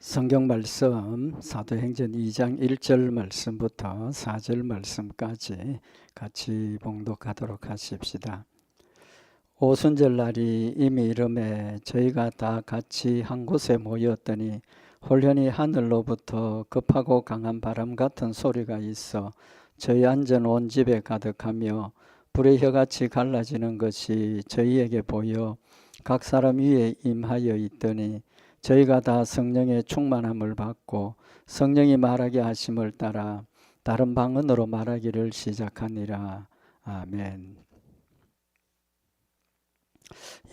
성경 말씀 사도행전 2장 1절 말씀부터 4절 말씀까지 같이 봉독하도록 하십시다. 오순절 날이 이미 이름에 저희가 다 같이 한 곳에 모였더니 홀연히 하늘로부터 급하고 강한 바람 같은 소리가 있어 저희 앉은 온 집에 가득하며 불의 혀같이 갈라지는 것이 저희에게 보여 각 사람 위에 임하여 있더니 저희가 다 성령의 충만함을 받고 성령이 말하게 하심을 따라 다른 방언으로 말하기를 시작하니라. 아멘.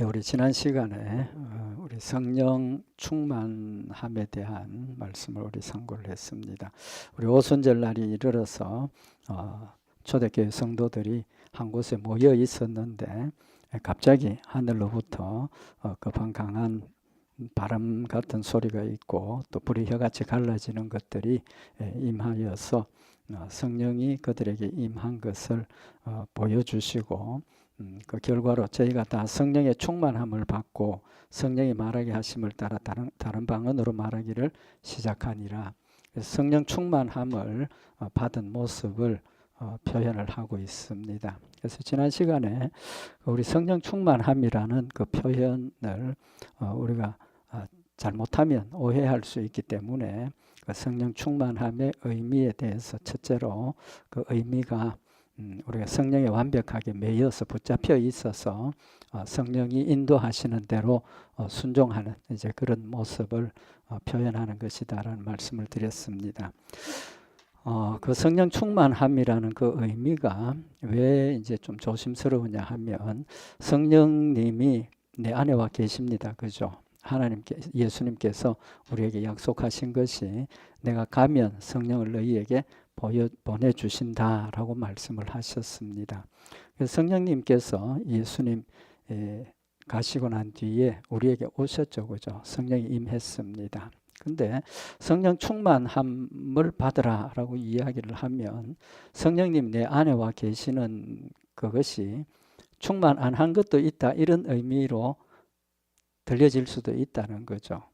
우리 지난 시간에 우리 성령 충만함에 대한 말씀을 우리 상고를 했습니다. 우리 오순절 날이 이르러서 초대교회 성도들이 한 곳에 모여 있었는데 갑자기 하늘로부터 급한 강한 바람 같은 소리가 있고 또 불의 혀같이 갈라지는 것들이 임하여서 성령이 그들에게 임한 것을 보여주시고 그 결과로 저희가 다 성령의 충만함을 받고 성령이 말하게 하심을 따라 다른 방언으로 말하기를 시작하니라. 성령 충만함을 받은 모습을 표현을 하고 있습니다. 그래서 지난 시간에 우리 성령 충만함이라는 그 표현을 우리가 잘못하면 오해할 수 있기 때문에 그 성령 충만함의 의미에 대해서 첫째로 그 의미가 우리가 성령에 완벽하게 매여서 붙잡혀 있어서 성령이 인도하시는 대로 순종하는 이제 그런 모습을 표현하는 것이다라는 말씀을 드렸습니다. 그 성령 충만함이라는 그 의미가 왜 이제 좀 조심스러우냐 하면 성령님이 내 안에 와 계십니다. 그죠? 예수님께서 우리에게 약속하신 것이 내가 가면 성령을 너희에게 보내주신다라고 말씀을 하셨습니다. 그래서 성령님께서 예수님 가시고 난 뒤에 우리에게 오셨죠. 그죠? 성령이 임했습니다. 근데 성령 충만함을 받으라 라고 이야기를 하면 성령님 내 안에 와 계시는 그것이 충만 안 한 것도 있다 이런 의미로 들려질 수도 있다는 거죠.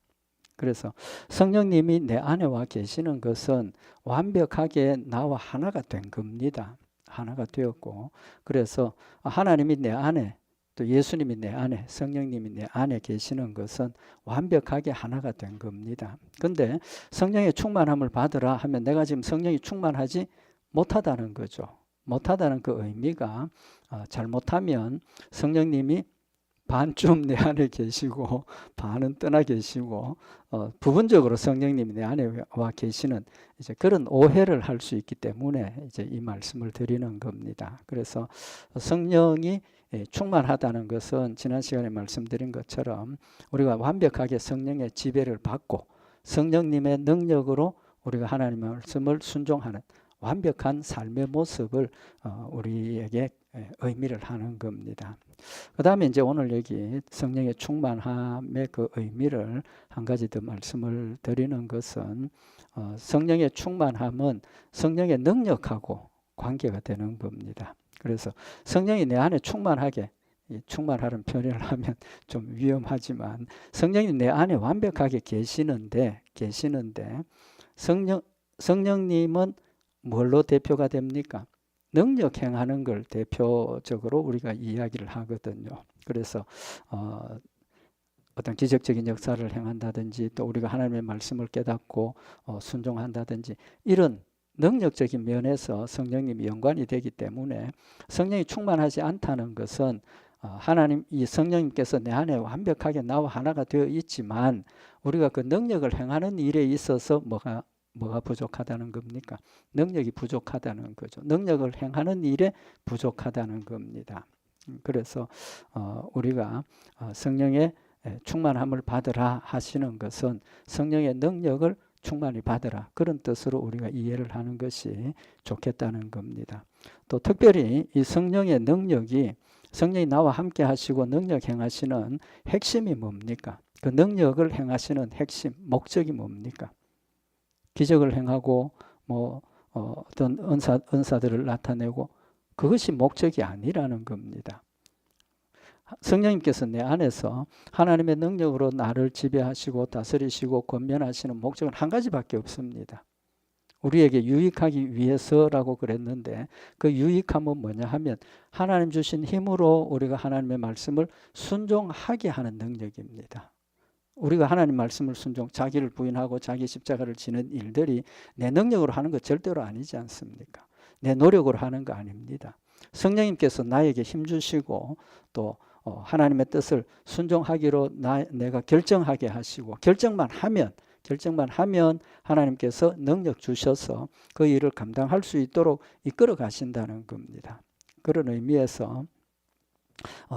그래서 성령님이 내 안에 와 계시는 것은 완벽하게 나와 하나가 된 겁니다. 하나가 되었고 그래서 하나님이 내 안에 또 예수님이 내 안에 성령님이 내 안에 계시는 것은 완벽하게 하나가 된 겁니다. 근데 성령의 충만함을 받으라 하면 내가 지금 성령이 충만하지 못하다는 거죠. 못하다는 그 의미가 잘못하면 성령님이 반쯤 내 안에 계시고 반은 떠나 계시고 부분적으로 성령님이 내 안에 와 계시는 이제 그런 오해를 할 수 있기 때문에 이제 이 말씀을 드리는 겁니다. 그래서 성령이 충만하다는 것은 지난 시간에 말씀드린 것처럼 우리가 완벽하게 성령의 지배를 받고 성령님의 능력으로 우리가 하나님의 말씀을 순종하는 완벽한 삶의 모습을 우리에게 의미를 하는 겁니다. 그 다음에 이제 오늘 여기 성령의 충만함의 그 의미를 한 가지 더 말씀을 드리는 것은 성령의 충만함은 성령의 능력하고 관계가 되는 겁니다. 그래서 성령이 내 안에 충만하게 충만하는 표현을 하면 좀 위험하지만 성령이 내 안에 완벽하게 계시는데 성령님은 뭘로 대표가 됩니까? 능력 행하는 걸 대표적으로 우리가 이야기를 하거든요. 그래서 어떤 기적적인 역사를 행한다든지 또 우리가 하나님의 말씀을 깨닫고 순종한다든지 이런 능력적인 면에서 성령님이 연관이 되기 때문에 성령이 충만하지 않다는 것은 하나님 이 성령님께서 내 안에 완벽하게 나와 하나가 되어 있지만 우리가 그 능력을 행하는 일에 있어서 뭐가 부족하다는 겁니까? 능력이 부족하다는 거죠. 능력을 행하는 일에 부족하다는 겁니다. 그래서 우리가 성령의 충만함을 받으라 하시는 것은 성령의 능력을 충만히 받으라 그런 뜻으로 우리가 이해를 하는 것이 좋겠다는 겁니다. 또 특별히 이 성령의 능력이 성령이 나와 함께 하시고 능력 행하시는 핵심이 뭡니까? 그 능력을 행하시는 핵심, 목적이 뭡니까? 기적을 행하고 어떤 은사들을 나타내고 그것이 목적이 아니라는 겁니다. 성령님께서 내 안에서 하나님의 능력으로 나를 지배하시고 다스리시고 권면하시는 목적은 한 가지밖에 없습니다. 우리에게 유익하기 위해서라고 그랬는데 그 유익함은 뭐냐 하면 하나님 주신 힘으로 우리가 하나님의 말씀을 순종하게 하는 능력입니다. 우리가 하나님 말씀을 자기를 부인하고 자기 십자가를 지는 일들이 내 능력으로 하는 거 절대로 아니지 않습니까? 내 노력으로 하는 거 아닙니다. 성령님께서 나에게 힘 주시고 또 하나님의 뜻을 순종하기로 내가 결정하게 하시고 결정만 하면 하나님께서 능력 주셔서 그 일을 감당할 수 있도록 이끌어 가신다는 겁니다. 그런 의미에서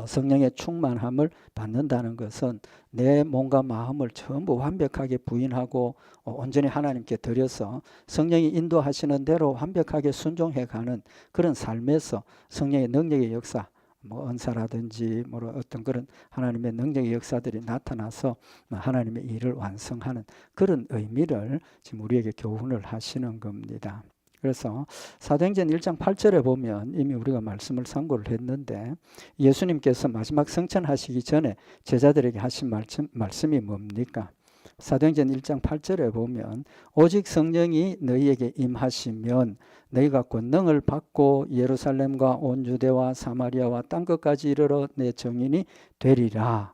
성령의 충만함을 받는다는 것은 내 몸과 마음을 전부 완벽하게 부인하고 온전히 하나님께 드려서 성령이 인도하시는 대로 완벽하게 순종해가는 그런 삶에서 성령의 능력의 역사, 은사라든지 어떤 그런 하나님의 능력의 역사들이 나타나서 하나님의 일을 완성하는 그런 의미를 지금 우리에게 교훈을 하시는 겁니다. 그래서 사도행전 1장 8절에 보면 이미 우리가 말씀을 상고를 했는데 예수님께서 마지막 성천하시기 전에 제자들에게 하신 말씀이 뭡니까? 사도행전 1장 8절에 보면 오직 성령이 너희에게 임하시면 너희가 권능을 받고 예루살렘과 온 유대와 사마리아와 땅끝까지 이르러 내 증인이 되리라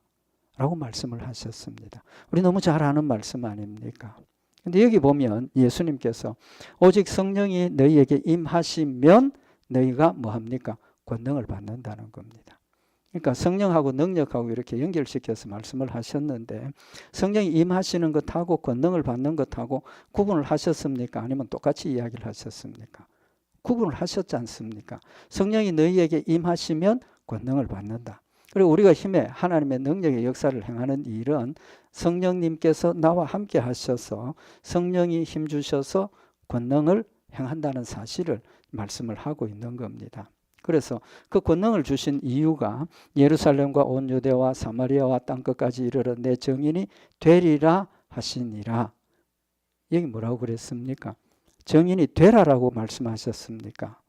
라고 말씀을 하셨습니다. 우리 너무 잘 아는 말씀 아닙니까? 근데 여기 보면 예수님께서 오직 성령이 너희에게 임하시면 너희가 뭐합니까? 권능을 받는다는 겁니다. 그러니까 성령하고 능력하고 이렇게 연결시켜서 말씀을 하셨는데 성령이 임하시는 것하고 권능을 받는 것하고 구분을 하셨습니까? 아니면 똑같이 이야기를 하셨습니까? 구분을 하셨지 않습니까? 성령이 너희에게 임하시면 권능을 받는다. 그리고 우리가 힘에 하나님의 능력의 역사를 행하는 일은 성령님께서 나와 함께 하셔서 성령이 힘 주셔서 권능을 행한다는 사실을 말씀을 하고 있는 겁니다. 그래서 그 권능을 주신 이유가 예루살렘과 온 유대와 사마리아와 땅끝까지 이르러 내 증인이 되리라 하시니라. 여기 뭐라고 그랬습니까? 증인이 되라라고 말씀하셨습니까?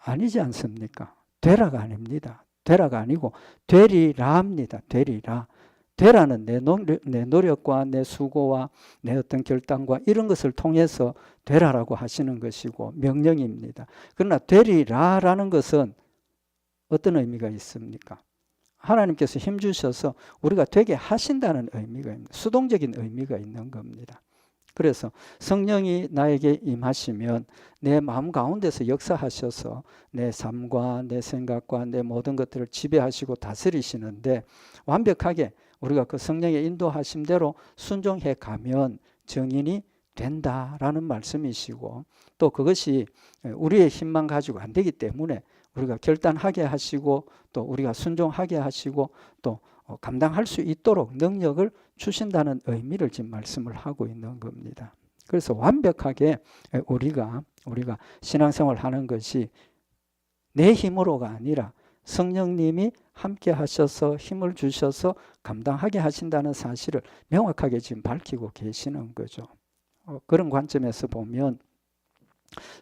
아니지 않습니까? 되라가 아닙니다. 되라가 아니고 되리라입니다. 되리라. 되라는 내 노력과 내 수고와 내 어떤 결단과 이런 것을 통해서 되라라고 하시는 것이고 명령입니다. 그러나 되리라라는 것은 어떤 의미가 있습니까? 하나님께서 힘 주셔서 우리가 되게 하신다는 의미가 있는, 수동적인 의미가 있는 겁니다. 그래서 성령이 나에게 임하시면 내 마음 가운데서 역사하셔서 내 삶과 내 생각과 내 모든 것들을 지배하시고 다스리시는데 완벽하게 우리가 그 성령의 인도하심대로 순종해 가면 증인이 된다라는 말씀이시고 또 그것이 우리의 힘만 가지고 안 되기 때문에 우리가 결단하게 하시고 또 우리가 순종하게 하시고 또 감당할 수 있도록 능력을 주신다는 의미를 지금 말씀을 하고 있는 겁니다. 그래서 완벽하게 우리가 신앙생활 하는 것이 내 힘으로가 아니라 성령님이 함께 하셔서 힘을 주셔서 감당하게 하신다는 사실을 명확하게 지금 밝히고 계시는 거죠. 그런 관점에서 보면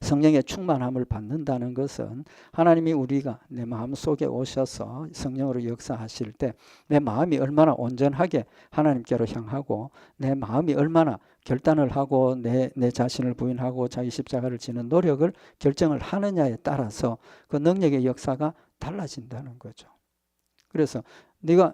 성령의 충만함을 받는다는 것은 하나님이 우리가 내 마음속에 오셔서 성령으로 역사하실 때 내 마음이 얼마나 온전하게 하나님께로 향하고 내 마음이 얼마나 결단을 하고 내 자신을 부인하고 자기 십자가를 지는 노력을 결정을 하느냐에 따라서 그 능력의 역사가 달라진다는 거죠. 그래서 네가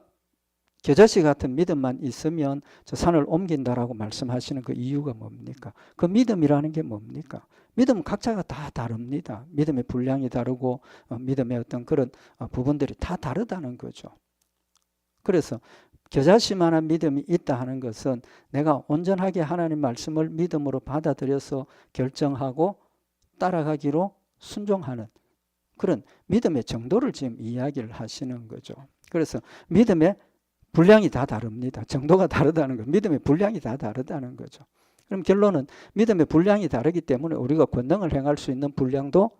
겨자씨 같은 믿음만 있으면 저 산을 옮긴다라고 말씀하시는 그 이유가 뭡니까? 그 믿음이라는 게 뭡니까? 믿음은 각자가 다 다릅니다. 믿음의 분량이 다르고 믿음의 어떤 그런 부분들이 다 다르다는 거죠. 그래서 겨자씨만한 믿음이 있다 하는 것은 내가 온전하게 하나님 말씀을 믿음으로 받아들여서 결정하고 따라가기로 순종하는 그런 믿음의 정도를 지금 이야기를 하시는 거죠. 그래서 믿음의 분량이 다 다릅니다. 정도가 다르다는 거, 믿음의 분량이 다 다르다는 거죠. 그럼 결론은 믿음의 분량이 다르기 때문에 우리가 권능을 행할 수 있는 분량도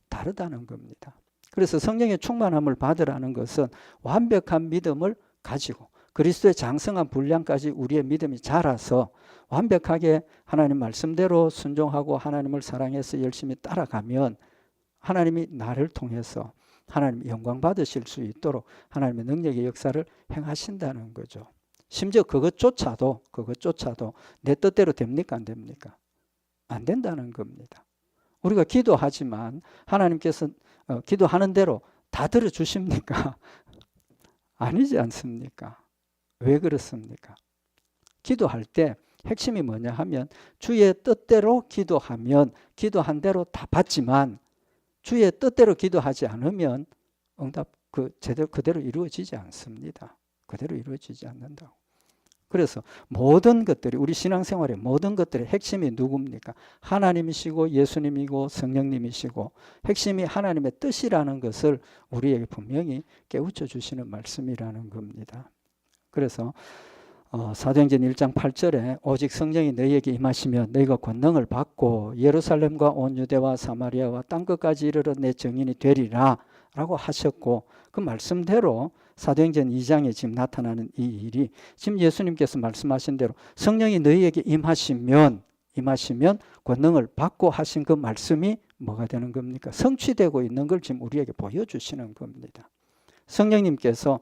다르다는 겁니다. 그래서 성령의 충만함을 받으라는 것은 완벽한 믿음을 가지고 그리스도의 장성한 분량까지 우리의 믿음이 자라서 완벽하게 하나님 말씀대로 순종하고 하나님을 사랑해서 열심히 따라가면 하나님이 나를 통해서 하나님 영광 받으실 수 있도록 하나님의 능력의 역사를 행하신다는 거죠. 심지어 그것조차도 내 뜻대로 됩니까? 안 됩니까? 안 된다는 겁니다. 우리가 기도하지만 하나님께서 기도하는 대로 다 들어주십니까? 아니지 않습니까? 왜 그렇습니까? 기도할 때 핵심이 뭐냐 하면 주의 뜻대로 기도하면 기도한 대로 다 받지만 주의 뜻대로 기도하지 않으면 응답 그대로 이루어지지 않습니다. 그대로 이루어지지 않는다고. 그래서 모든 것들이 우리 신앙생활의 모든 것들의 핵심이 누굽니까? 하나님이시고 예수님이고 성령님이시고 핵심이 하나님의 뜻이라는 것을 우리에게 분명히 깨우쳐 주시는 말씀이라는 겁니다. 그래서 사도행전 1장 8절에 오직 성령이 너희에게 임하시면 너희가 권능을 받고 예루살렘과 온 유대와 사마리아와 땅끝까지 이르러 내 증인이 되리라 라고 하셨고 그 말씀대로 사도행전 2장에 지금 나타나는 이 일이 지금 예수님께서 말씀하신 대로 성령이 너희에게 임하시면 권능을 받고 하신 그 말씀이 뭐가 되는 겁니까? 성취되고 있는 걸 지금 우리에게 보여주시는 겁니다. 성령님께서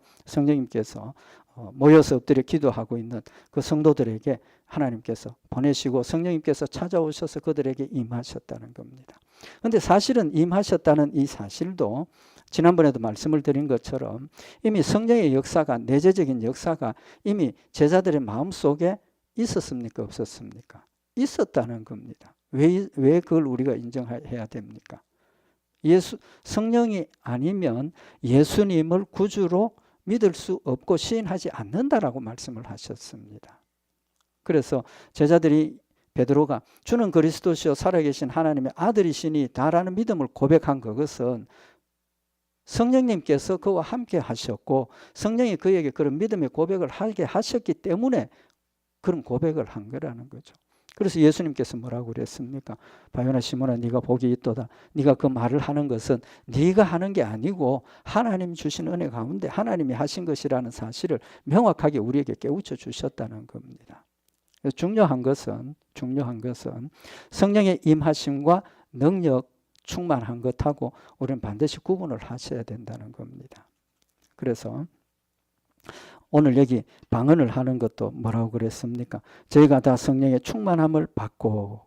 모여서 엎드려 기도하고 있는 그 성도들에게 하나님께서 보내시고 성령님께서 찾아오셔서 그들에게 임하셨다는 겁니다. 그런데 사실은 임하셨다는 이 사실도 지난번에도 말씀을 드린 것처럼 이미 성령의 역사가 내재적인 역사가 이미 제자들의 마음속에 있었습니까? 없었습니까? 있었다는 겁니다. 왜 그걸 우리가 인정해야 됩니까? 성령이 아니면 예수님을 구주로 믿을 수 없고 시인하지 않는다라고 말씀을 하셨습니다. 그래서 제자들이 베드로가 주는 그리스도시요 살아계신 하나님의 아들이시니다라는 믿음을 고백한 그것은 성령님께서 그와 함께 하셨고 성령이 그에게 그런 믿음의 고백을 하게 하셨기 때문에 그런 고백을 한 거라는 거죠. 그래서 예수님께서 뭐라고 그랬습니까? 바요나 시몬아 네가 복이 있도다. 네가 그 말을 하는 것은 네가 하는 게 아니고 하나님 주신 은혜 가운데 하나님이 하신 것이라는 사실을 명확하게 우리에게 깨우쳐 주셨다는 겁니다. 중요한 것은 성령의 임하심과 능력 충만한 것하고 우리는 반드시 구분을 하셔야 된다는 겁니다. 그래서 오늘 여기 방언을 하는 것도 뭐라고 그랬습니까? 저희가 다 성령의 충만함을 받고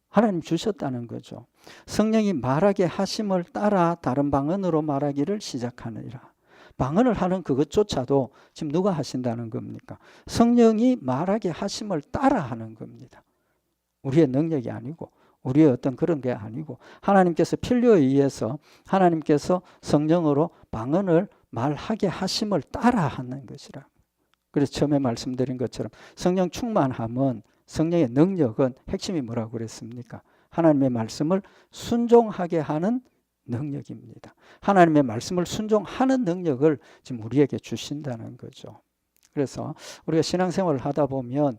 하나님 주셨다는 거죠. 성령이 말하게 하심을 따라 다른 방언으로 말하기를 시작하느니라. 방언을 하는 그것조차도 지금 누가 하신다는 겁니까? 성령이 말하게 하심을 따라 하는 겁니다. 우리의 능력이 아니고 우리의 어떤 그런 게 아니고 하나님께서 필요에 의해서 하나님께서 성령으로 방언을 말하게 하심을 따라 하는 것이라. 그래서 처음에 말씀드린 것처럼 성령 충만함은 성령의 능력은 핵심이 뭐라고 그랬습니까? 하나님의 말씀을 순종하게 하는 능력입니다. 하나님의 말씀을 순종하는 능력을 지금 우리에게 주신다는 거죠. 그래서 우리가 신앙생활을 하다 보면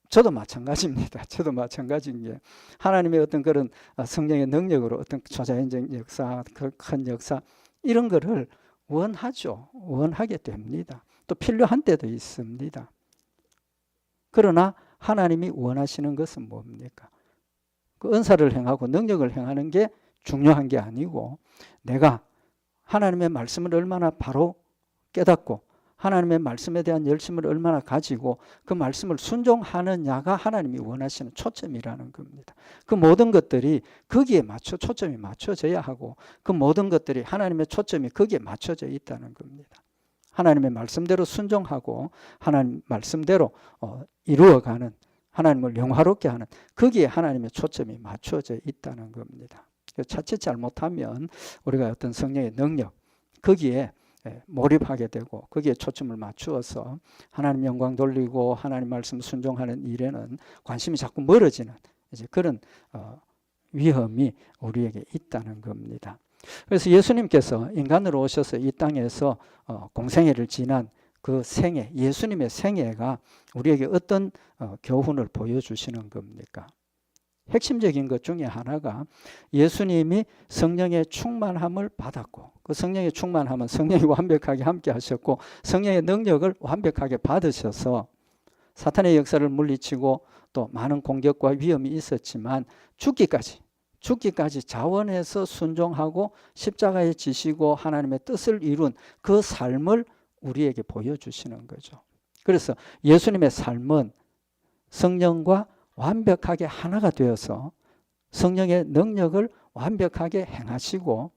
저도 마찬가지입니다. 저도 마찬가지인 게 하나님의 어떤 그런 성령의 능력으로 어떤 초자연적 역사, 그 큰 역사 이런 거를 원하게 됩니다. 또 필요한 때도 있습니다. 그러나 하나님이 원하시는 것은 뭡니까? 그 은사를 행하고 능력을 행하는 게 중요한 게 아니고 내가 하나님의 말씀을 얼마나 바로 깨닫고 하나님의 말씀에 대한 열심을 얼마나 가지고 그 말씀을 순종하느냐가 하나님이 원하시는 초점이라는 겁니다. 그 모든 것들이 거기에 초점이 맞춰져야 하고 그 모든 것들이 하나님의 초점이 거기에 맞춰져 있다는 겁니다. 하나님의 말씀대로 순종하고 하나님 말씀대로 이루어가는 하나님을 영화롭게 하는 거기에 하나님의 초점이 맞춰져 있다는 겁니다. 자칫 잘못하면 우리가 어떤 성령의 능력 거기에 몰입하게 되고 거기에 초점을 맞추어서 하나님 영광 돌리고 하나님 말씀 순종하는 일에는 관심이 자꾸 멀어지는 이제 그런 위험이 우리에게 있다는 겁니다. 그래서 예수님께서 인간으로 오셔서 이 땅에서 공생애를 지난 그 생애, 예수님의 생애가 우리에게 어떤 교훈을 보여주시는 겁니까? 핵심적인 것 중에 하나가 예수님이 성령의 충만함을 받았고 그 성령의 충만함은 성령이 완벽하게 함께 하셨고 성령의 능력을 완벽하게 받으셔서 사탄의 역사를 물리치고 또 많은 공격과 위험이 있었지만 죽기까지 죽기까지 자원해서 순종하고 십자가에 지시고 하나님의 뜻을 이룬 그 삶을 우리에게 보여주시는 거죠. 그래서 예수님의 삶은 성령과 완벽하게 하나가 되어서 성령의 능력을 완벽하게 행하시고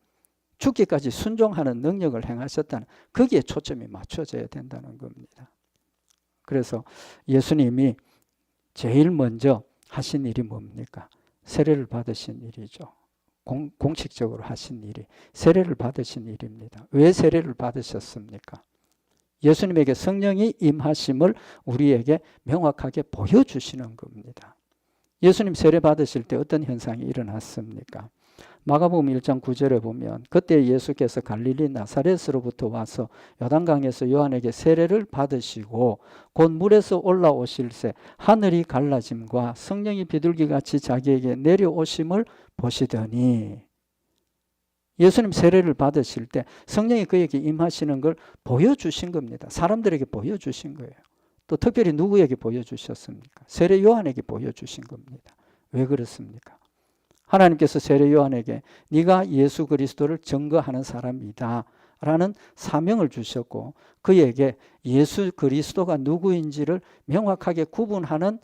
죽기까지 순종하는 능력을 행하셨다는, 거기에 초점이 맞춰져야 된다는 겁니다. 그래서 예수님이 제일 먼저 하신 일이 뭡니까? 세례를 받으신 일이죠. 공식적으로 하신 일이 세례를 받으신 일입니다. 왜 세례를 받으셨습니까? 예수님에게 성령이 임하심을 우리에게 명확하게 보여주시는 겁니다. 예수님 세례 받으실 때 어떤 현상이 일어났습니까? 마가복음 1장 9절에 보면 그때 예수께서 갈릴리 나사렛으로부터 와서 요단강에서 요한에게 세례를 받으시고 곧 물에서 올라오실새 하늘이 갈라짐과 성령이 비둘기같이 자기에게 내려오심을 보시더니, 예수님 세례를 받으실 때 성령이 그에게 임하시는 걸 보여주신 겁니다. 사람들에게 보여주신 거예요. 또 특별히 누구에게 보여주셨습니까? 세례 요한에게 보여주신 겁니다. 왜 그렇습니까? 하나님께서 세례 요한에게 네가 예수 그리스도를 증거하는 사람이다 라는 사명을 주셨고, 그에게 예수 그리스도가 누구인지를 명확하게 구분하는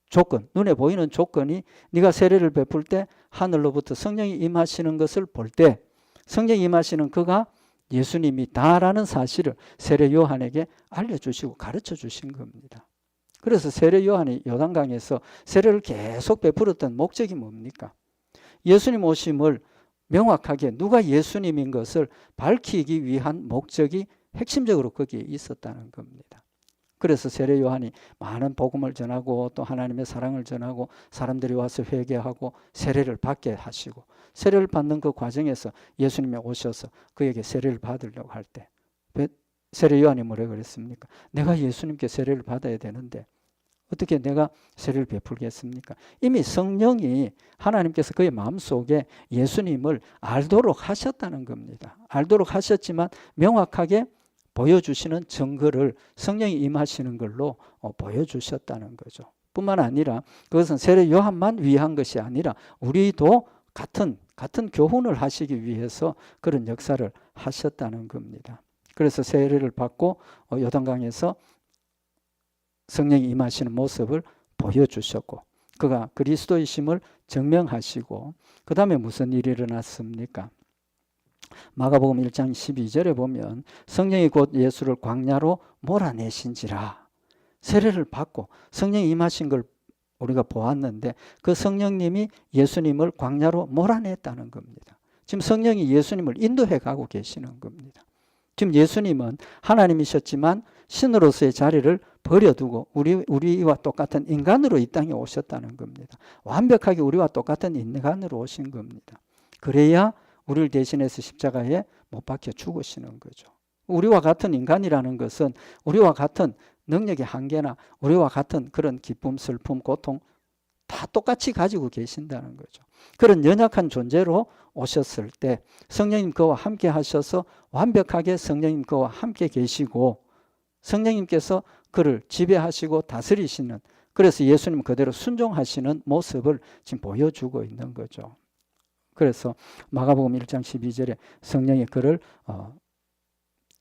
조건, 눈에 보이는 조건이 네가 세례를 베풀 때 하늘로부터 성령이 임하시는 것을 볼 때 성령이 임하시는 그가 예수님이다라는 사실을 세례 요한에게 알려주시고 가르쳐 주신 겁니다. 그래서 세례 요한이 요단강에서 세례를 계속 베풀었던 목적이 뭡니까? 예수님 오심을 명확하게 누가 예수님인 것을 밝히기 위한 목적이 핵심적으로 거기에 있었다는 겁니다. 그래서 세례 요한이 많은 복음을 전하고 또 하나님의 사랑을 전하고 사람들이 와서 회개하고 세례를 받게 하시고, 세례를 받는 그 과정에서 예수님이 오셔서 그에게 세례를 받으려고 할 때 세례 요한이 뭐라 그랬습니까? 내가 예수님께 세례를 받아야 되는데 어떻게 내가 세례를 베풀겠습니까? 이미 성령이 하나님께서 그의 마음속에 예수님을 알도록 하셨다는 겁니다. 알도록 하셨지만 명확하게 보여주시는 증거를 성령이 임하시는 걸로 보여주셨다는 거죠. 뿐만 아니라 그것은 세례 요한만 위한 것이 아니라 우리도 같은 교훈을 하시기 위해서 그런 역사를 하셨다는 겁니다. 그래서 세례를 받고 요단강에서 성령이 임하시는 모습을 보여주셨고 그가 그리스도이심을 증명하시고, 그 다음에 무슨 일이 일어났습니까? 마가복음 1장 12절에 보면 성령이 곧 예수를 광야로 몰아내신지라, 세례를 받고 성령이 임하신 걸 우리가 보았는데 그 성령님이 예수님을 광야로 몰아냈다는 겁니다. 지금 성령이 예수님을 인도해 가고 계시는 겁니다. 지금 예수님은 하나님이셨지만 신으로서의 자리를 버려두고 우리와 똑같은 인간으로 이 땅에 오셨다는 겁니다. 완벽하게 우리와 똑같은 인간으로 오신 겁니다. 그래야 우리를 대신해서 십자가에 못 박혀 죽으시는 거죠. 우리와 같은 인간이라는 것은 우리와 같은 능력의 한계나 우리와 같은 그런 기쁨, 슬픔, 고통 다 똑같이 가지고 계신다는 거죠. 그런 연약한 존재로 오셨을 때 성령님 그와 함께 하셔서 완벽하게 성령님 그와 함께 계시고 성령님께서 그를 지배하시고 다스리시는, 그래서 예수님 그대로 순종하시는 모습을 지금 보여주고 있는 거죠. 그래서 마가복음 1장 12절에 성령이 그를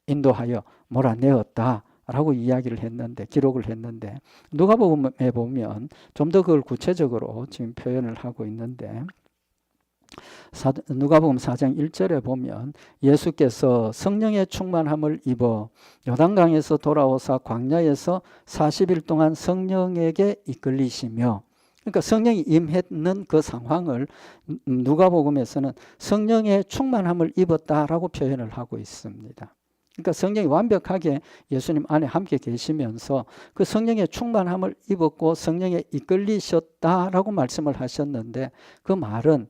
인도하여 몰아내었다라고 이야기를 했는데, 기록을 했는데, 누가복음에 보면 좀 더 그걸 구체적으로 지금 표현을 하고 있는데, 누가복음 4장 1절에 보면 예수께서 성령의 충만함을 입어 요단강에서 돌아오사 광야에서 40일 동안 성령에게 이끌리시며, 그러니까 성령이 임했는 그 상황을 누가복음에서는 성령의 충만함을 입었다라고 표현을 하고 있습니다. 그러니까 성령이 완벽하게 예수님 안에 함께 계시면서 그 성령의 충만함을 입었고 성령에 이끌리셨다라고 말씀을 하셨는데, 그 말은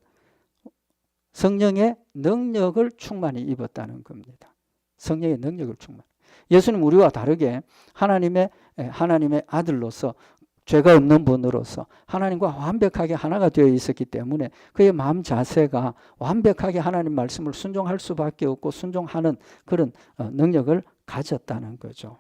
성령의 능력을 충만히 입었다는 겁니다. 성령의 능력을 충만. 예수님 우리와 다르게 하나님의 아들로서 죄가 없는 분으로서 하나님과 완벽하게 하나가 되어 있었기 때문에 그의 마음 자세가 완벽하게 하나님 말씀을 순종할 수밖에 없고 순종하는 그런 능력을 가졌다는 거죠.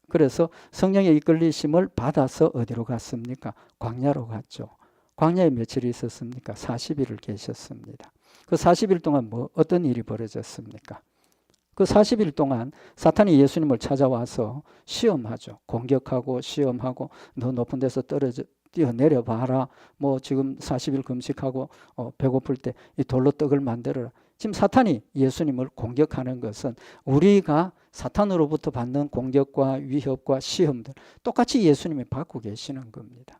그래서 성령의 이끌리심을 받아서 어디로 갔습니까? 광야로 갔죠. 광야에 며칠 있었습니까? 40일을 계셨습니다. 그 40일 동안 어떤 일이 벌어졌습니까? 그 40일 동안 사탄이 예수님을 찾아와서 시험하죠. 공격하고 시험하고 너 높은 데서 뛰어내려 봐라. 지금 40일 금식하고 배고플 때 이 돌로 떡을 만들어라. 지금 사탄이 예수님을 공격하는 것은 우리가 사탄으로부터 받는 공격과 위협과 시험들 똑같이 예수님이 받고 계시는 겁니다.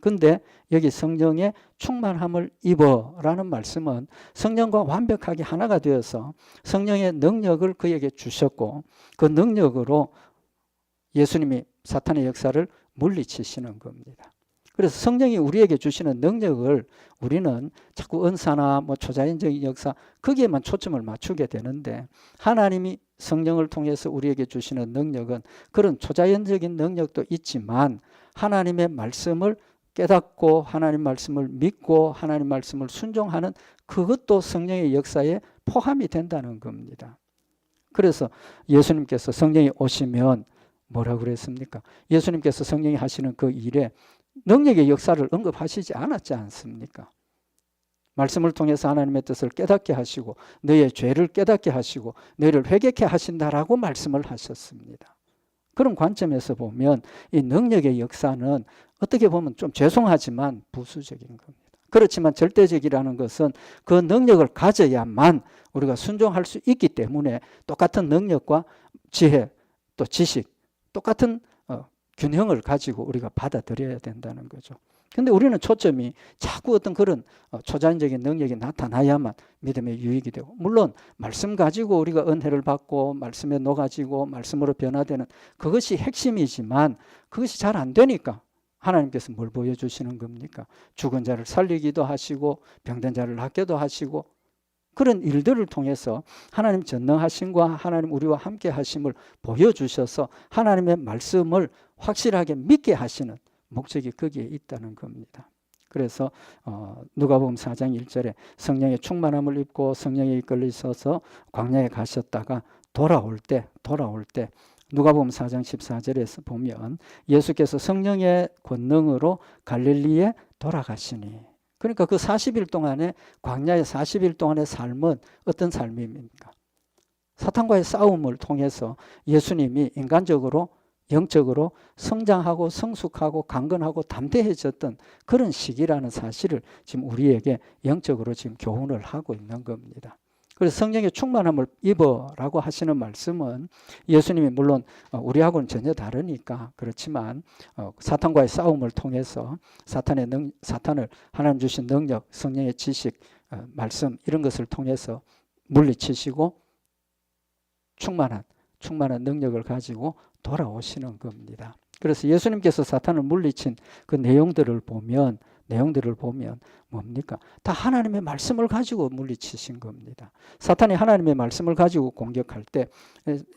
근데 여기 성령의 충만함을 입어라는 말씀은 성령과 완벽하게 하나가 되어서 성령의 능력을 그에게 주셨고 그 능력으로 예수님이 사탄의 역사를 물리치시는 겁니다. 그래서 성령이 우리에게 주시는 능력을 우리는 자꾸 은사나 초자연적인 역사 거기에만 초점을 맞추게 되는데 하나님이 성령을 통해서 우리에게 주시는 능력은 그런 초자연적인 능력도 있지만 하나님의 말씀을 깨닫고 하나님 말씀을 믿고 하나님 말씀을 순종하는 그것도 성령의 역사에 포함이 된다는 겁니다. 그래서 예수님께서 성령이 오시면 뭐라고 그랬습니까? 예수님께서 성령이 하시는 그 일에 능력의 역사를 언급하시지 않았지 않습니까? 말씀을 통해서 하나님의 뜻을 깨닫게 하시고 너의 죄를 깨닫게 하시고 너를 회개케 하신다라고 말씀을 하셨습니다. 그런 관점에서 보면 이 능력의 역사는 어떻게 보면 좀 죄송하지만 부수적인 겁니다. 그렇지만 절대적이라는 것은 그 능력을 가져야만 우리가 순종할 수 있기 때문에 똑같은 능력과 지혜 또 지식 똑같은 균형을 가지고 우리가 받아들여야 된다는 거죠. 근데 우리는 초점이 자꾸 어떤 그런 초자연적인 능력이 나타나야만 믿음의 유익이 되고 물론 말씀 가지고 우리가 은혜를 받고 말씀에 녹아지고 말씀으로 변화되는 그것이 핵심이지만 그것이 잘 안 되니까 하나님께서 뭘 보여주시는 겁니까? 죽은 자를 살리기도 하시고 병든 자를 낫게도 하시고 그런 일들을 통해서 하나님 전능하심과 하나님 우리와 함께 하심을 보여주셔서 하나님의 말씀을 확실하게 믿게 하시는 목적이 거기에 있다는 겁니다. 그래서 누가복음 4장 1절에 성령의 충만함을 입고 성령에 이끌려 있어서 광야에 가셨다가 돌아올 때 누가복음 4장 14절에서 보면 예수께서 성령의 권능으로 갈릴리에 돌아가시니 그러니까 그 40일 동안에 광야의 40일 동안의 삶은 어떤 삶입니까? 사탄과의 싸움을 통해서 예수님이 인간적으로 영적으로 성장하고 성숙하고 강건하고 담대해졌던 그런 시기라는 사실을 지금 우리에게 영적으로 지금 교훈을 하고 있는 겁니다. 그래서 성령의 충만함을 입어라고 하시는 말씀은 예수님이 물론 우리하고는 전혀 다르니까 그렇지만 사탄과의 싸움을 통해서 사탄을 하나님 주신 능력, 성령의 지식, 말씀 이런 것을 통해서 물리치시고 충만한 능력을 가지고 돌아오시는 겁니다. 그래서 예수님께서 사탄을 물리친 그 내용들을 보면 뭡니까? 다 하나님의 말씀을 가지고 물리치신 겁니다. 사탄이 하나님의 말씀을 가지고 공격할 때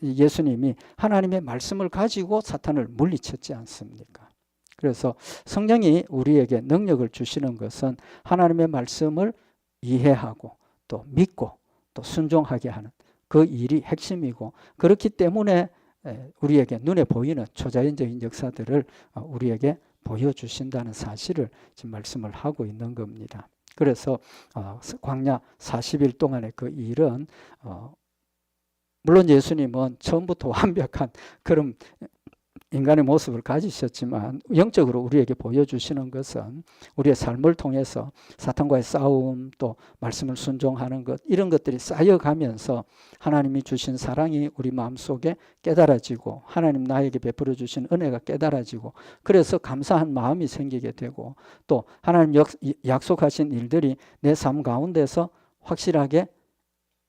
예수님이 하나님의 말씀을 가지고 사탄을 물리쳤지 않습니까? 그래서 성령이 우리에게 능력을 주시는 것은 하나님의 말씀을 이해하고 또 믿고 또 순종하게 하는 그 일이 핵심이고 그렇기 때문에 우리에게 눈에 보이는 초자연적인 역사들을 우리에게 보여주신다는 사실을 지금 말씀을 하고 있는 겁니다. 그래서 광야 40일 동안의 그 일은 물론 예수님은 처음부터 완벽한 그런 인간의 모습을 가지셨지만 영적으로 우리에게 보여주시는 것은 우리의 삶을 통해서 사탄과의 싸움 또 말씀을 순종하는 것 이런 것들이 쌓여가면서 하나님이 주신 사랑이 우리 마음속에 깨달아지고 하나님 나에게 베풀어 주신 은혜가 깨달아지고 그래서 감사한 마음이 생기게 되고 또 하나님 약속하신 일들이 내 삶 가운데서 확실하게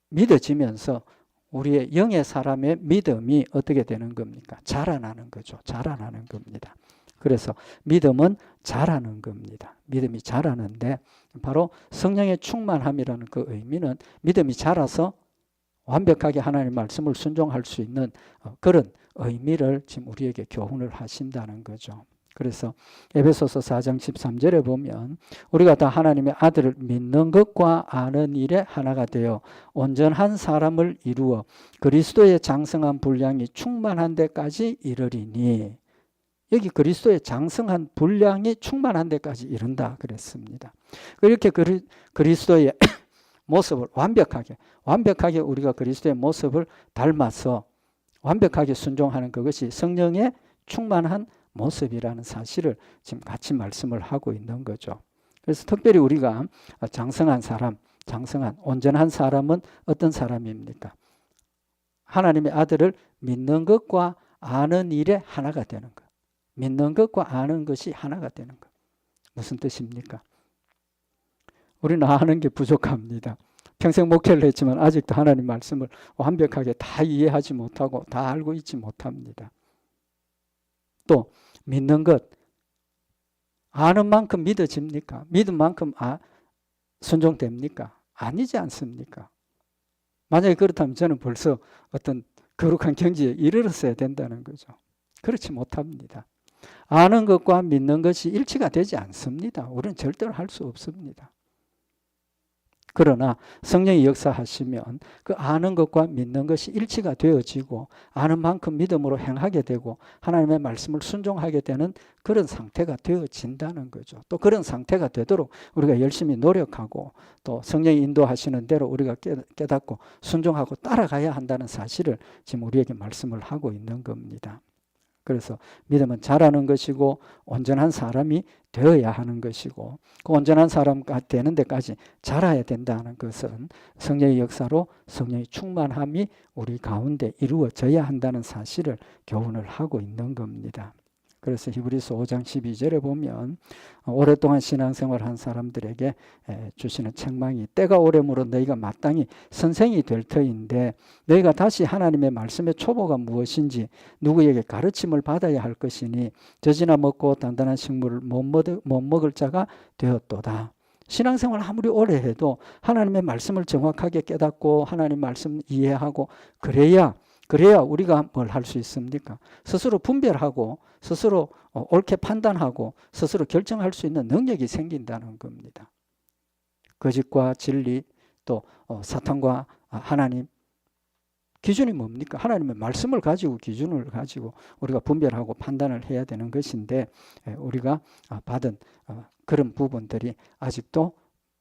믿어지면서 우리의 영의 사람의 믿음이 어떻게 되는 겁니까? 자라나는 거죠. 자라나는 겁니다. 그래서 믿음은 자라는 겁니다. 믿음이 자라는데 바로 성령의 충만함이라는 그 의미는 믿음이 자라서 완벽하게 하나님의 말씀을 순종할 수 있는 그런 의미를 지금 우리에게 교훈을 하신다는 거죠. 그래서 에베소서 4장 13절에 보면 우리가 다 하나님의 아들을 믿는 것과 아는 일에 하나가 되어 온전한 사람을 이루어 그리스도의 장성한 분량이 충만한 데까지 이르리니 여기 그리스도의 장성한 분량이 충만한 데까지 이른다 그랬습니다. 이렇게 그리스도의 모습을 완벽하게 우리가 그리스도의 모습을 닮아서 완벽하게 순종하는 그것이 성령의 충만한 모습이라는 사실을 지금 같이 말씀을 하고 있는 거죠. 그래서 특별히 우리가 장성한 사람, 장성한 온전한 사람은 어떤 사람입니까? 하나님의 아들을 믿는 것과 아는 일에 하나가 되는 것. 믿는 것과 아는 것이 하나가 되는 것. 무슨 뜻입니까? 우리는 아는 게 부족합니다. 평생 목회를 했지만 아직도 하나님 말씀을 완벽하게 다 이해하지 못하고 다 알고 있지 못합니다. 또 믿는 것, 아는 만큼 믿어집니까? 믿은 만큼 순종됩니까? 아니지 않습니까? 만약에 그렇다면 저는 벌써 어떤 거룩한 경지에 이르렀어야 된다는 거죠. 그렇지 못합니다. 아는 것과 믿는 것이 일치가 되지 않습니다. 우리는 절대로 할 수 없습니다. 그러나 성령이 역사하시면 그 아는 것과 믿는 것이 일치가 되어지고 아는 만큼 믿음으로 행하게 되고 하나님의 말씀을 순종하게 되는 그런 상태가 되어진다는 거죠. 또 그런 상태가 되도록 우리가 열심히 노력하고 또 성령이 인도하시는 대로 우리가 깨닫고 순종하고 따라가야 한다는 사실을 지금 우리에게 말씀을 하고 있는 겁니다. 그래서 믿음은 자라는 것이고 온전한 사람이 되어야 하는 것이고 그 온전한 사람가 되는 데까지 자라야 된다는 것은 성령의 역사로 성령의 충만함이 우리 가운데 이루어져야 한다는 사실을 교훈을 하고 있는 겁니다. 그래서 히브리서 5장 12절에 보면 오랫동안 신앙생활한 사람들에게 주시는 책망이 때가 오려므로 너희가 마땅히 선생이 될 터인데 너희가 다시 하나님의 말씀의 초보가 무엇인지 누구에게 가르침을 받아야 할 것이니 젖이나 먹고 단단한 식물을 못 먹을 자가 되었도다. 신앙생활 아무리 오래 해도 하나님의 말씀을 정확하게 깨닫고 하나님 말씀 이해하고 그래야 우리가 뭘 할 수 있습니까? 스스로 분별하고 스스로 옳게 판단하고 스스로 결정할 수 있는 능력이 생긴다는 겁니다. 거짓과 진리 또 사탄과 하나님 기준이 뭡니까? 하나님의 말씀을 가지고 기준을 가지고 우리가 분별하고 판단을 해야 되는 것인데 우리가 받은 그런 부분들이 아직도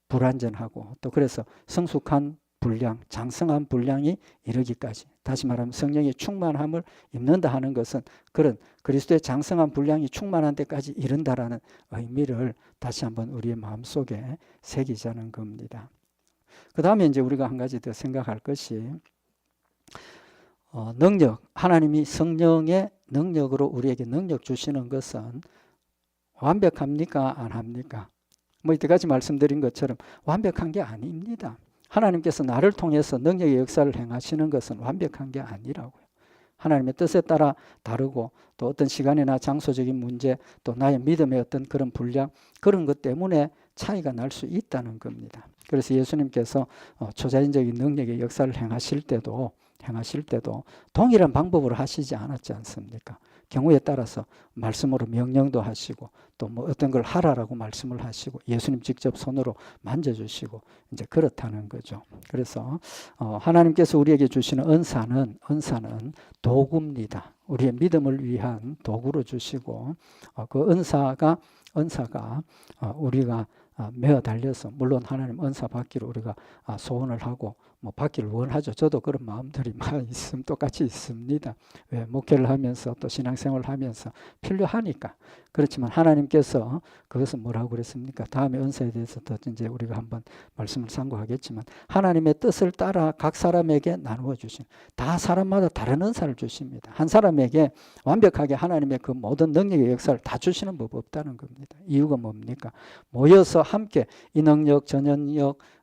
불완전하고 또 그래서 성숙한 분량, 장성한 분량이 이르기까지 다시 말하면 성령의 충만함을 입는다 하는 것은 그런 그리스도의 장성한 분량이 충만한 데까지 이른다라는 의미를 다시 한번 우리의 마음속에 새기자는 겁니다. 그 다음에 이제 우리가 한 가지 더 생각할 것이 능력, 하나님이 성령의 능력으로 우리에게 능력 주시는 것은 완벽합니까? 안 합니까? 이때까지 말씀드린 것처럼 완벽한 게 아닙니다. 하나님께서 나를 통해서 능력의 역사를 행하시는 것은 완벽한 게 아니라고요. 하나님의 뜻에 따라 다르고 또 어떤 시간이나 장소적인 문제 또 나의 믿음의 어떤 그런 분량 그런 것 때문에 차이가 날 수 있다는 겁니다. 그래서 예수님께서 초자연적인 능력의 역사를 행하실 때도 동일한 방법으로 하시지 않았지 않습니까? 경우에 따라서 말씀으로 명령도 하시고 또 어떤 걸 하라라고 말씀을 하시고 예수님 직접 손으로 만져주시고 이제 그렇다는 거죠. 그래서 하나님께서 우리에게 주시는 은사는 도구입니다. 우리의 믿음을 위한 도구로 주시고 그 은사가 우리가 매어 달려서 물론 하나님 은사 받기를 우리가 소원을 하고 받기를 원하죠. 저도 그런 마음들이 많이 똑같이 있습니다. 왜? 목회를 하면서 또 신앙생활을 하면서 필요하니까. 그렇지만 하나님께서 그것은 뭐라고 그랬습니까? 다음에 은사에 대해서 더 이제 우리가 한번 말씀을 상고하겠지만 하나님의 뜻을 따라 각 사람에게 나누어 주신 다 사람마다 다른 은사를 주십니다. 한 사람에게 완벽하게 하나님의 그 모든 능력의 역사를 다 주시는 법 없다는 겁니다. 이유가 뭡니까? 모여서 함께 이 능력, 저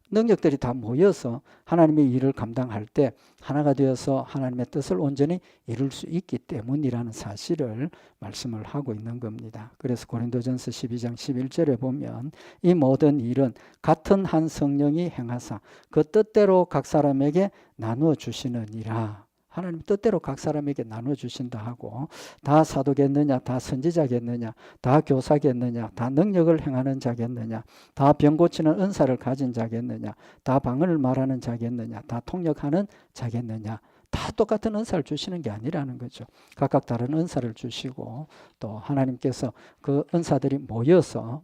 능력들이 다 모여서 하나님의 일을 감당할 때 하나가 되어서 하나님의 뜻을 온전히 이룰 수 있기 때문이라는 사실을 말씀을 하고 있는 겁니다. 그래서 고린도전서 12장 11절에 보면 이 모든 일은 같은 한 성령이 행하사 그 뜻대로 각 사람에게 나누어 주시느니라. 하나님 뜻대로 각 사람에게 나눠주신다 하고 다 사도겠느냐, 다 선지자겠느냐, 다 교사겠느냐, 다 능력을 행하는 자겠느냐, 다 병 고치는 은사를 가진 자겠느냐, 다 방언을 말하는 자겠느냐, 다 통역하는 자겠느냐, 다 똑같은 은사를 주시는 게 아니라는 거죠. 각각 다른 은사를 주시고 또 하나님께서 그 은사들이 모여서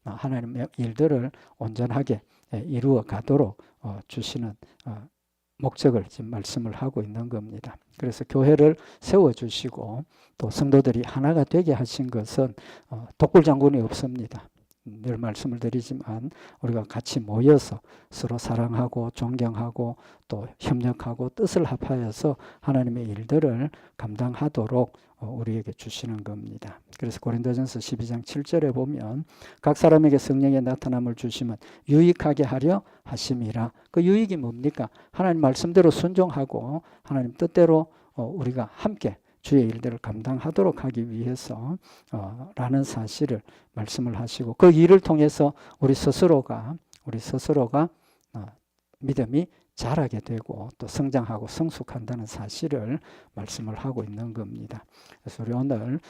하나님의 일들을 온전하게 이루어 가도록 주시는 목적을 지금 말씀을 하고 있는 겁니다. 그래서 교회를 세워주시고 또 성도들이 하나가 되게 하신 것은 독불장군이 없습니다. 늘 말씀을 드리지만 우리가 같이 모여서 서로 사랑하고 존경하고 또 협력하고 뜻을 합하여서 하나님의 일들을 감당하도록 우리에게 주시는 겁니다. 그래서 고린도전서 12장 7절에 보면 각 사람에게 성령의 나타남을 주시면 유익하게 하려 하심이라. 그 유익이 뭡니까? 하나님 말씀대로 순종하고 하나님 뜻대로 우리가 함께 주의 일들을 감당하도록 하기 위해서 라는 사실을 말씀을 하시고 그 일을 통해서 우리 스스로가 믿음이 자라게 되고 또 성장하고 성숙한다는 사실을 말씀을 하고 있는 겁니다. 그래서 우리 오늘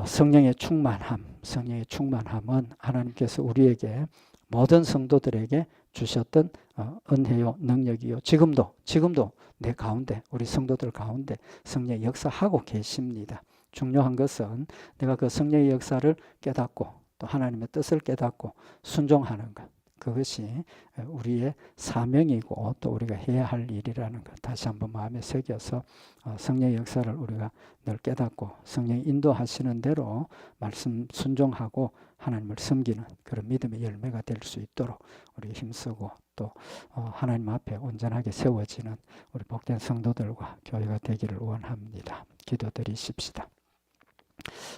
성령의 충만함은 하나님께서 우리에게 모든 성도들에게 주셨던 은혜요 능력이요 지금도 내 가운데 우리 성도들 가운데 성령의 역사하고 계십니다. 중요한 것은 내가 그 성령의 역사를 깨닫고 또 하나님의 뜻을 깨닫고 순종하는 것, 그것이 우리의 사명이고 또 우리가 해야 할 일이라는 것 다시 한번 마음에 새겨서 성령의 역사를 우리가 늘 깨닫고 성령이 인도하시는 대로 말씀 순종하고 하나님을 섬기는 그런 믿음의 열매가 될 수 있도록 우리 힘쓰고 또 하나님 앞에 온전하게 세워지는 우리 복된 성도들과 교회가 되기를 원합니다. 기도드리십시다.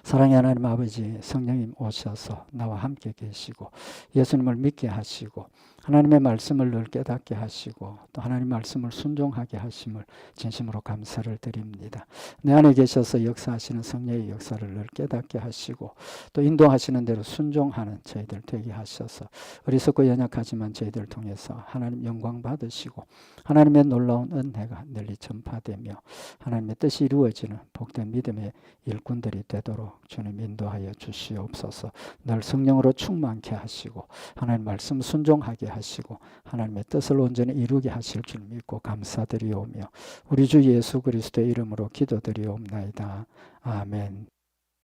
사랑의 하나님 아버지, 성령님 오셔서 나와 함께 계시고 예수님을 믿게 하시고 하나님의 말씀을 늘 깨닫게 하시고 또 하나님 말씀을 순종하게 하심을 진심으로 감사를 드립니다. 내 안에 계셔서 역사하시는 성령의 역사를 늘 깨닫게 하시고 또 인도하시는 대로 순종하는 저희들 되게 하셔서 어리석고 연약하지만 저희들 통해서 하나님 영광 받으시고 하나님의 놀라운 은혜가 널리 전파되며 하나님의 뜻이 이루어지는 복된 믿음의 일꾼들이 되도록 주님 인도하여 주시옵소서. 늘 성령으로 충만케 하시고 하나님 말씀 순종하게 하시고 하나님의 뜻을 온전히 이루게 하실 줄 믿고 감사드리오며 우리 주 예수 그리스도의 이름으로 기도드리옵나이다. 아멘.